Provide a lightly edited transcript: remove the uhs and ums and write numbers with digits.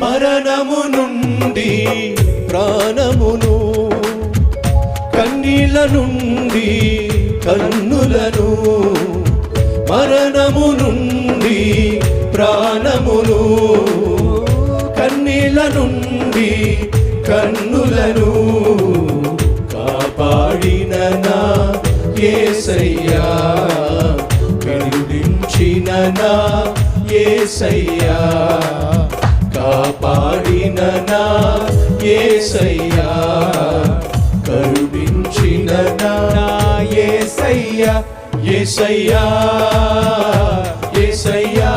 మరణము నుండి ప్రాణమును, కన్నీళ్ళ నుండి కన్నులను, మరణము నుండి ప్రాణమును, కన్నీళ్ళ నుండి కన్నులను కాపాడిన నా యేసయ్యా, కరుణించిన నా యేసయ్యా, కాపాడిన నా యేసయ్యా, కరుణించిన నా యేసయ్యా, యేసయ్యా, యేసయ్యా,